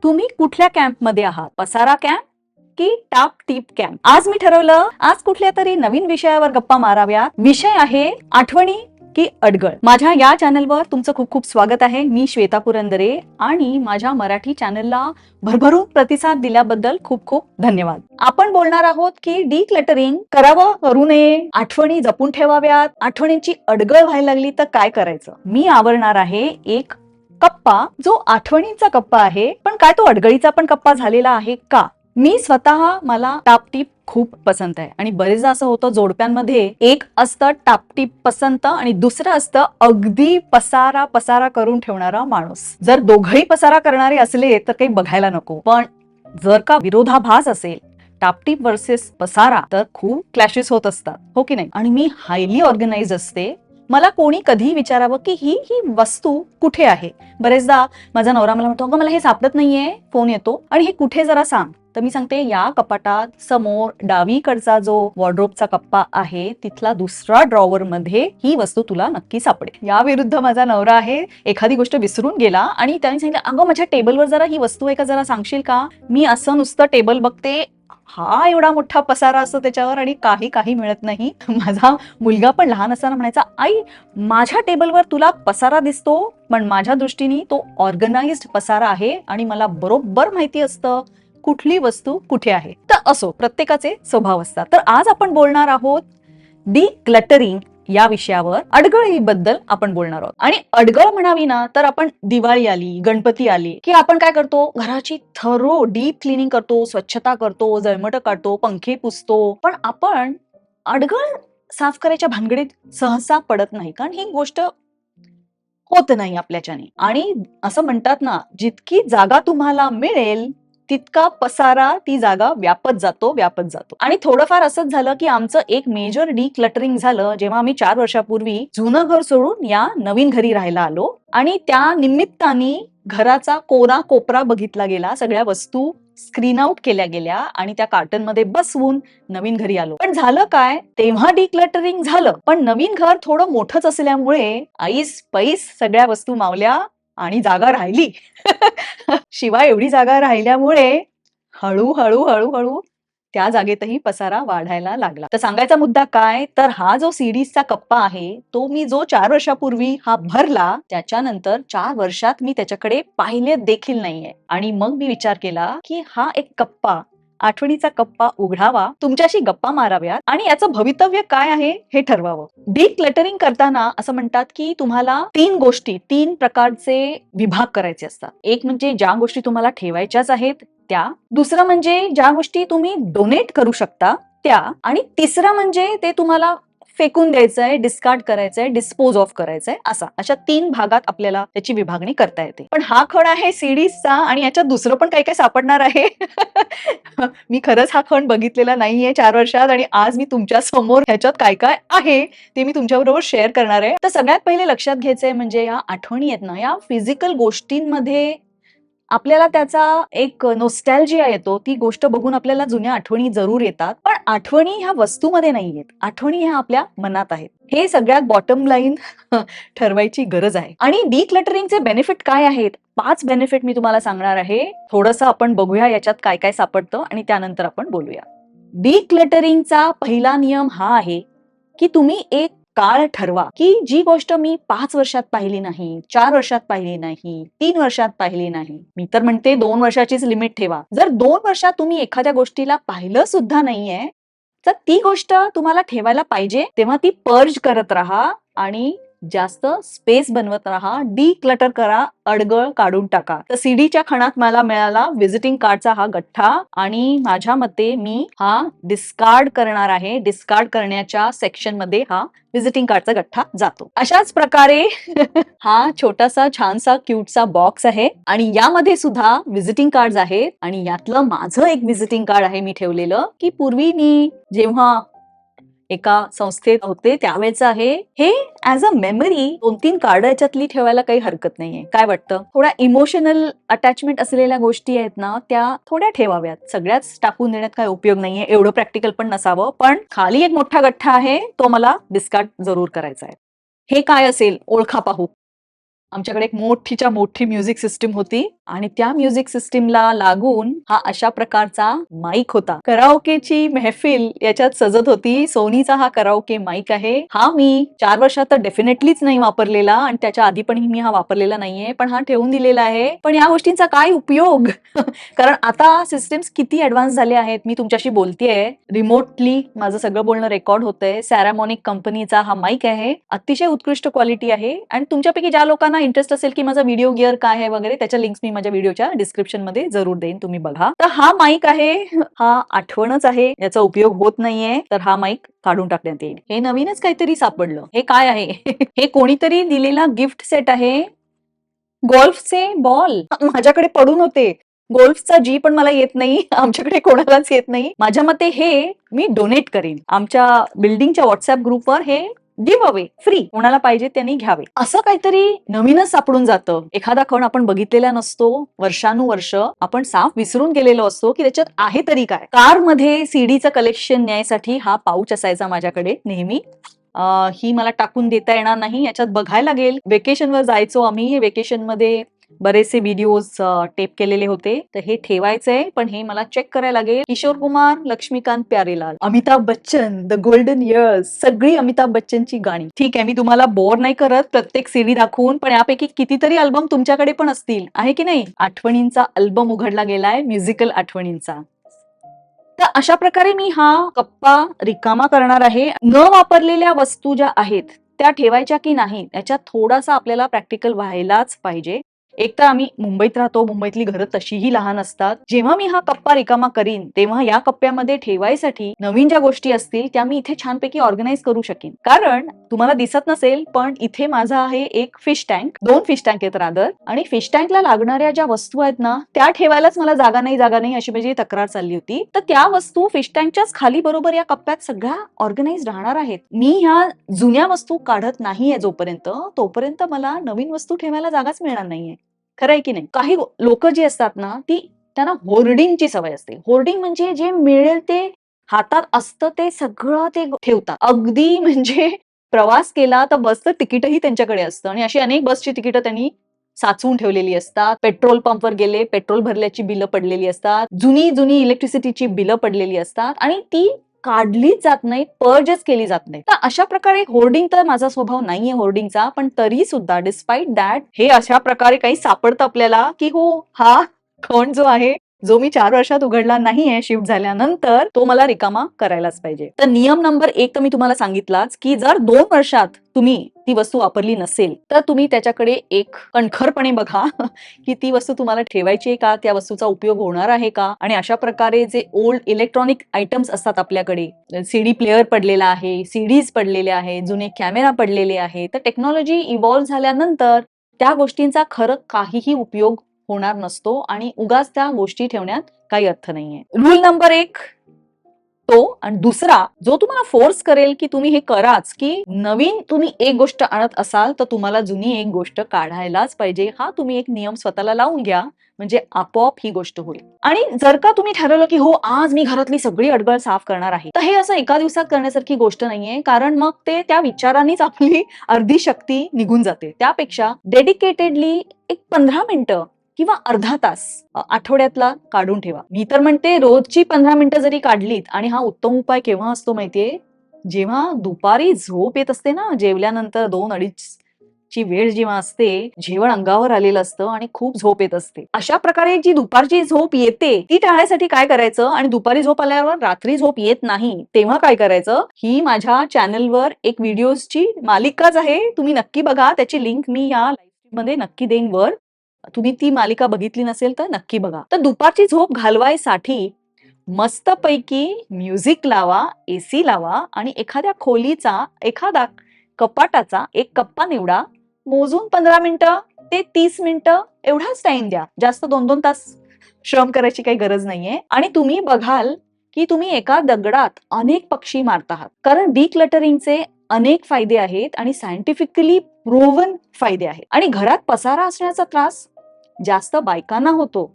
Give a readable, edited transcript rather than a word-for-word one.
तुम्ही कुठल्या कॅम्पमध्ये आहात? पसारा कॅम्प की टाप टीप कॅम्प? आज मी ठरवलं आज कुठल्या तरी नवीन विषयावर गप्पा माराव्या. विषय आहे आठवणी की अडगळ. माझ्या या चॅनलवर तुमचं खूप खूप स्वागत आहे. मी श्वेता पुरंदरे आणि माझ्या मराठी चॅनलला भरभरून प्रतिसाद दिल्याबद्दल खूप खूप धन्यवाद. आपण बोलणार आहोत की डिक्लटरिंग करावं करू नये, आठवणी जपून ठेवाव्यात, आठवणींची अडगळ व्हायला लागली तर काय करायचं. मी आवरणार आहे एक कप्पा जो आठवणींचा कप्पा आहे, पण काय तो अडगळीचा पण कप्पा झालेला आहे का? मी स्वतः मला टापटीप खूप पसंत आहे आणि बरेचदा असं होतं जोडप्यांमध्ये एक असतं टापटीप पसंत आणि दुसरं असतं अगदी पसारा पसारा करून ठेवणारा माणूस. जर दोघही पसारा करणारे असले तर काही बघायला नको, पण जर का विरोधाभास असेल टापटीप वर्सेस पसारा तर खूप क्लॅशेस होत असतात, हो की नाही? आणि मी हायली ऑर्गनाइज असते. मला कोणी कधी विचारावं की ही ही वस्तू कुठे आहे. बरेचदा माझा नवरा मला म्हणतो अगं मला हे सापडत नाहीये, फोन येतो आणि हे कुठे जरा सांग. तर मी सांगते या कपाटात समोर डावीकडचा जो वॉर्डरोबचा कप्पा आहे तिथला दुसरा ड्रॉवर मध्ये ही वस्तू तुला नक्की सापडेल. या विरुद्ध माझा नवरा आहे, एखादी गोष्ट विसरून गेला आणि त्याने सांगितलं अगं माझ्या टेबलवर जरा ही वस्तू आहे का जरा सांगशील का. मी असं नुसतं टेबल बघते, हा एवढा मोठा पसारा असतो त्याच्यावर आणि काही काही मिळत नाही. माझा मुलगा पण लहान असताना म्हणायचा आई माझ्या टेबलवर तुला पसारा दिसतो पण माझ्या दृष्टीने तो ऑर्गनाइज्ड पसारा आहे आणि मला बरोबर माहिती असतं कुठली वस्तू कुठे आहे. तर असो प्रत्येकाचे स्वभाव असतात. तर आज आपण बोलणार आहोत डिक्लटरिंग या विषयावर, अडगळीबद्दल आपण बोलणार आहोत. आणि अडगळ म्हणावी ना तर आपण दिवाळी आली, गणपती आली की आपण काय करतो, घराची थरो डीप क्लिनिंग करतो, स्वच्छता करतो, जळमट काढतो, पंखे पुसतो, पण आपण अडगळ साफ करायच्या भानगडीत सहसा पडत नाही, कारण ही गोष्ट होत नाही आपल्याच्याने. आणि असं म्हणतात ना जितकी जागा तुम्हाला मिळेल तितका पसारा ती जागा व्यापत जातो व्यापत जातो. आणि थोडंफार असंच झालं की आमचं एक मेजर डिक्लटरिंग झालं जेव्हा आम्ही 4 वर्षापूर्वी जुनं घर सोडून या नवीन घरी राहायला आलो आणि त्या निमित्ताने घराचा कोरा कोपरा बघितला गेला, सगळ्या वस्तू स्क्रीन आउट केल्या गेल्या आणि त्या कार्टन मध्ये बसवून नवीन घरी आलो. पण झालं काय, तेव्हा डिक्लटरिंग झालं पण नवीन घर थोडं मोठंच असल्यामुळे ऐस पैस सगळ्या वस्तू मावल्या आणि जागा राहिली. शिवाय एवढी जागा राहिल्यामुळे हळूहळू हळूहळू त्या जागेतही पसारा वाढायला लागला. तर सांगायचा मुद्दा काय, तर हा जो सीडीजचा कप्पा आहे तो मी जो 4 वर्षापूर्वी हा भरला त्याच्यानंतर 4 वर्षात मी त्याच्याकडे पाहिले देखील नाहीये. आणि मग मी विचार केला की हा एक कप्पा, आठवणीचा कप्पा उघडावा, तुमच्याशी गप्पा माराव्यात आणि याचं भवितव्य काय आहे हे ठरवावं. डिक्लटरिंग करताना असं म्हणतात की तुम्हाला 3 प्रकारचे विभाग करायचे असतात. एक म्हणजे ज्या गोष्टी तुम्हाला ठेवायच्याच आहेत त्या, दुसरं म्हणजे ज्या गोष्टी तुम्ही डोनेट करू शकता त्या, आणि तिसरं म्हणजे ते तुम्हाला फेकून द्यायचंय, डिस्कार्ड करायचंय, डिस्पोज ऑफ करायचंय. अशा 3 भागात आपल्याला त्याची विभागणी करता येते. पण हा खण आहे सीडीजचा आणि याच्यात दुसरं पण काही काही सापडणार आहे. मी खरंच हा खण बघितलेला नाहीये 4 वर्षात आणि आज मी तुमच्या समोर ह्याच्यात काय काय आहे ते मी तुमच्याबरोबर शेअर करणार आहे. तर सगळ्यात पहिले लक्षात घ्यायचंय म्हणजे या आठवणी आहेत ना, या फिजिकल गोष्टींमध्ये आपल्याला त्याचा एक नॉस्टॅल्जिया येतो. ती गोष्ट बघून आपल्याला जुन्या आठवणी जरूर येतात, पण आठवणी ह्या वस्तूमध्ये नाहीयेत, आठवणी ह्या आपल्या मनात आहेत. हे सगळ्यात बॉटम लाईन ठरवायची गरज आहे. आणि डिक्लटरिंगचे बेनिफिट काय आहेत, 5 बेनिफिट मी तुम्हाला सांगणार आहे. थोडंसं आपण बघूया याच्यात काय काय सापडतं आणि त्यानंतर आपण बोलूया. डिक्लटरिंगचा पहिला नियम हा आहे की तुम्ही एक काळ ठरवा की जी गोष्ट मी 5 वर्षात पाहिली नाही, 4 वर्षात पाहिली नाही, 3 वर्षात पाहिली नाही, मी तर म्हणते 2 वर्षाचीच लिमिट ठेवा. जर 2 वर्षात तुम्ही एखाद्या गोष्टीला पाहिलं सुद्धा नाहीये तर ती गोष्ट तुम्हाला ठेवायला पाहिजे तेव्हा ती पर्ज करत राहा आणि जास्त स्पेस बनवत राहा, डिक्लटर करा, अडगळ काढून टाका. तर सीडीच्या खणात मला मिळाला विजिटिंग कार्डचा हा गठ्ठा आणि माझ्या मते मी हा डिस्कार्ड करणार आहे. डिस्कार्ड करण्याच्या सेक्शन मध्ये हा विजिटिंग कार्डचा गठ्ठा जातो. अशाच प्रकारे हा छोटासा छानसा क्यूटचा बॉक्स आहे आणि यामध्ये सुद्धा विजिटिंग कार्ड आहेत आणि यातलं माझं एक विजिटिंग कार्ड आहे मी ठेवलेलं, की पूर्वी मी जेव्हा एका संस्थेत होते त्यावेळेच आहे. हे ऍज अ मेमरी 2-3 कार्ड याच्यातली ठेवायला काही हरकत नाहीये. काय वाटतं? थोडा इमोशनल अटॅचमेंट असलेल्या गोष्टी आहेत ना त्या थोड्या ठेवाव्यात. सगळ्याच टाकून देण्यात काय उपयोग नाहीये, एवढं प्रॅक्टिकल पण नसावं. पण खाली एक मोठा गठ्ठा आहे तो मला डिस्कार्ड जरूर करायचा आहे. हे काय असेल ओळखा पाहू. आमच्याकडे एक मोठीच्या मोठी म्युझिक सिस्टीम होती आणि त्या म्युझिक सिस्टीमला लागून हा अशा प्रकारचा माईक होता. कराओकेची मेहफिल याच्यात सजत होती. सोनीचा हा कराओके माईक आहे. हा मी 4 वर्षात तर डेफिनेटलीच नाही वापरलेला आणि त्याच्या आधी पण मी हा वापरलेला नाहीये, पण हा ठेवून दिलेला आहे. पण या गोष्टींचा काय उपयोग? कारण आता सिस्टम्स किती ऍडव्हान्स झाले आहेत. मी तुमच्याशी बोलतेय रिमोटली, माझं सगळं बोलणं रेकॉर्ड होतंय. सॅरामॉनिक कंपनीचा हा माईक आहे. अतिशय उत्कृष्ट क्वालिटी आहे आणि तुमच्यापैकी ज्या लोकांना इंटरेस्ट असेल की माझा व्हिडिओ गिअर काय आहे वगैरे, त्याच्या लिंक्स मी माझ्या व्हिडिओच्या डिस्क्रिप्शन मध्ये जरूर देईन, तुम्ही बघा. तर हा माईक आहे, हा आठवणच आहे, याचा उपयोग होत नाहीये, तर हा माईक काढून टाकण्यात येईल. हे नवीनच काहीतरी सापडलं. हे काय आहे? हे कोणीतरी दिलेला गिफ्ट सेट आहे. गोल्फचे बॉल माझ्याकडे पडून होते. गोल्फचा जी पण मला येत नाही, आमच्याकडे कोणालाच येत नाही. माझ्या मते हे मी डोनेट करेन. आमच्या बिल्डिंगच्या व्हॉट्सअप ग्रुपवर हे गिव्ह अवे फ्री, कोणाला पाहिजे त्यांनी घ्यावे. असं काहीतरी नवीनच सापडून जातं. एखादा खण आपण बघितलेला नसतो, वर्षानुवर्ष आपण साफ विसरून गेलेलो असतो की त्याच्यात आहे तरी काय. कारमध्ये सीडीचं कलेक्शन न्यायसाठी हा पाऊच असायचा माझ्याकडे नेहमी. ही मला टाकून देता येणार नाही, याच्यात बघायला लागेल. वेकेशनवर जायचो आम्ही, वेकेशन मध्ये बरेचसे व्हिडिओज टेप केलेले होते, तर हे ठेवायचंय, पण हे मला चेक करायला लागेल. Kishore Kumar, Laxmikant Pyarelal, Amitabh Bachchan, the golden years, सगळी अमिताभ बच्चनची गाणी. ठीक आहे, मी तुम्हाला बोर नाही करत प्रत्येक सीडी दाखवून, पण यापैकी कितीतरी अल्बम तुमच्याकडे पण असतील, आहे की नाही? आठवणींचा अल्बम उघडला गेलाय, म्युझिकल आठवणींचा. तर अशा प्रकारे मी हा कप्पा रिकामा करणार आहे. न वापरलेल्या वस्तू ज्या आहेत त्या ठेवायच्या की नाही, याच्यात थोडासा आपल्याला प्रॅक्टिकल व्हायलाच पाहिजे. एक तर आम्ही मुंबईत राहतो, मुंबईतली घरं तशीही लहान असतात. जेव्हा मी हा कप्पा रिकामा करीन तेव्हा या कप्प्यामध्ये ठेवायसाठी नवीन ज्या गोष्टी असतील त्या मी इथे छानपैकी ऑर्गनाईज करू शकेन. कारण तुम्हाला दिसत नसेल, पण इथे माझा आहे एक फिश टँक, 2 फिश टँक आहेत रादर, आणि फिश टँकला लागणाऱ्या ज्या वस्तू आहेत ना, त्या ठेवायलाच मला जागा नाही अशी माझी तक्रार चालली होती. तर त्या वस्तू फिश टँकच्याच खाली बरोबर या कप्प्यात सगळ्या ऑर्गनाईज राहणार आहेत. मी ह्या जुन्या वस्तू काढत नाहीये जोपर्यंत, तोपर्यंत मला नवीन वस्तू ठेवायला जागाच मिळणार नाहीये. खरं आहे की नाही? काही लोक जी असतात ना, त्यांना होर्डिंगची सवय असते. होर्डिंग म्हणजे जे मिळेल ते हातात असतं ते सगळं ते ठेवतात. अगदी म्हणजे प्रवास केला तर बसचं तिकीटही त्यांच्याकडे असतं आणि अशी अनेक बसची तिकीटं त्यांनी साचवून ठेवलेली असतात. पेट्रोल पंपवर गेले, पेट्रोल भरल्याची बिलं पडलेली असतात. जुनी जुनी इलेक्ट्रिसिटीची बिलं पडलेली असतात आणि ती काढलीच जात नाही, पर्जच केली जात नाही. तर अशा प्रकारे होर्डिंग, तर माझा स्वभाव नाहीये होर्डिंगचा, पण तरी सुद्धा डिस्पाइट दॅट हे अशा प्रकारे काही सापडतं आपल्याला की हो, हा खण जो आहे, जो मी 4 वर्षात उघडला नाहीये शिफ्ट झाल्यानंतर, तो मला रिकामा करायलाच पाहिजे. तर नियम नंबर 1 तर मी तुम्हाला सांगितलाच की जर 2 वर्षात तुम्ही ती वस्तू वापरली नसेल तर तुम्ही त्याच्याकडे एक कणखरपणे बघा की ती वस्तू तुम्हाला ठेवायची आहे का, त्या वस्तूचा उपयोग होणार आहे का. आणि अशा प्रकारे जे ओल्ड इलेक्ट्रॉनिक आयटम्स असतात आपल्याकडे, सीडी प्लेअर पडलेला आहे, सीडीज पडलेल्या आहेत, जुने कॅमेरा पडलेले आहे, तर टेक्नॉलॉजी इव्हॉल्व्ह झाल्यानंतर त्या गोष्टींचा खरं काहीही उपयोग होणार नसतो आणि उगाच त्या गोष्टी ठेवण्यात काही अर्थ नाहीये. रूल नंबर 1 तो, आणि दुसरा जो तुम्हाला फोर्स करेल की तुम्ही हे कराच, की नवीन तुम्ही एक गोष्ट आणत असाल तर तुम्हाला जुनी एक गोष्ट काढायलाच पाहिजे. हा तुम्ही एक नियम स्वतःला लावून घ्या, म्हणजे आपोआप ही गोष्ट होईल. आणि जर का तुम्ही ठरवलं की हो, आज मी घरातली सगळी अडगळ साफ करणार आहे, तर हे असं एका दिवसात करण्यासारखी गोष्ट नाहीये, कारण मग ते त्या विचारांनीच आपली अर्धी शक्ती निघून जाते. त्यापेक्षा डेडिकेटेडली एक 15 मिनिटं किंवा अर्धा तास आठवड्यातला काढून ठेवा. मी तर म्हणते रोजची 15 मिनिटं जरी काढलीत, आणि हा उत्तम उपाय केव्हा असतो माहितीये, जेव्हा दुपारी झोप येत असते ना, जेवल्यानंतर 2-2:30 ची वेळ जेव्हा असते, जेवण अंगावर आलेलं असतं आणि खूप झोप येत असते. अशा प्रकारे जी दुपारची झोप येते ती टाळण्यासाठी काय करायचं, आणि दुपारी झोप आल्यावर रात्री झोप येत नाही तेव्हा काय करायचं, ही माझ्या चॅनलवर एक व्हिडिओजची मालिकाच आहे, तुम्ही नक्की बघा. त्याची लिंक मी या लाईव्ह मध्ये नक्की देईन वर. तुम्ही ती मालिका बघितली नसेल तर नक्की बघा. तर दुपारची झोप घालवायसाठी मस्तपैकी म्युझिक लावा, एसी लावा, आणि एखाद्या खोलीचा, एखादा कपाटाचा एक कप्पा निवडा. मोजून 15 मिनिटं ते 30 मिनिटं एवढाच टाइम द्या. जास्त 2-2 तास श्रम करायची काही गरज नाहीये. आणि तुम्ही बघाल की तुम्ही एका दगडात अनेक पक्षी मारत आहात. कारण डिक्लटरिंगचे अनेक फायदे आहेत आणि सायंटिफिकली प्रूव्हन फायदे आहेत. आणि घरात पसारा असण्याचा त्रास जास्त बायकांना होतो,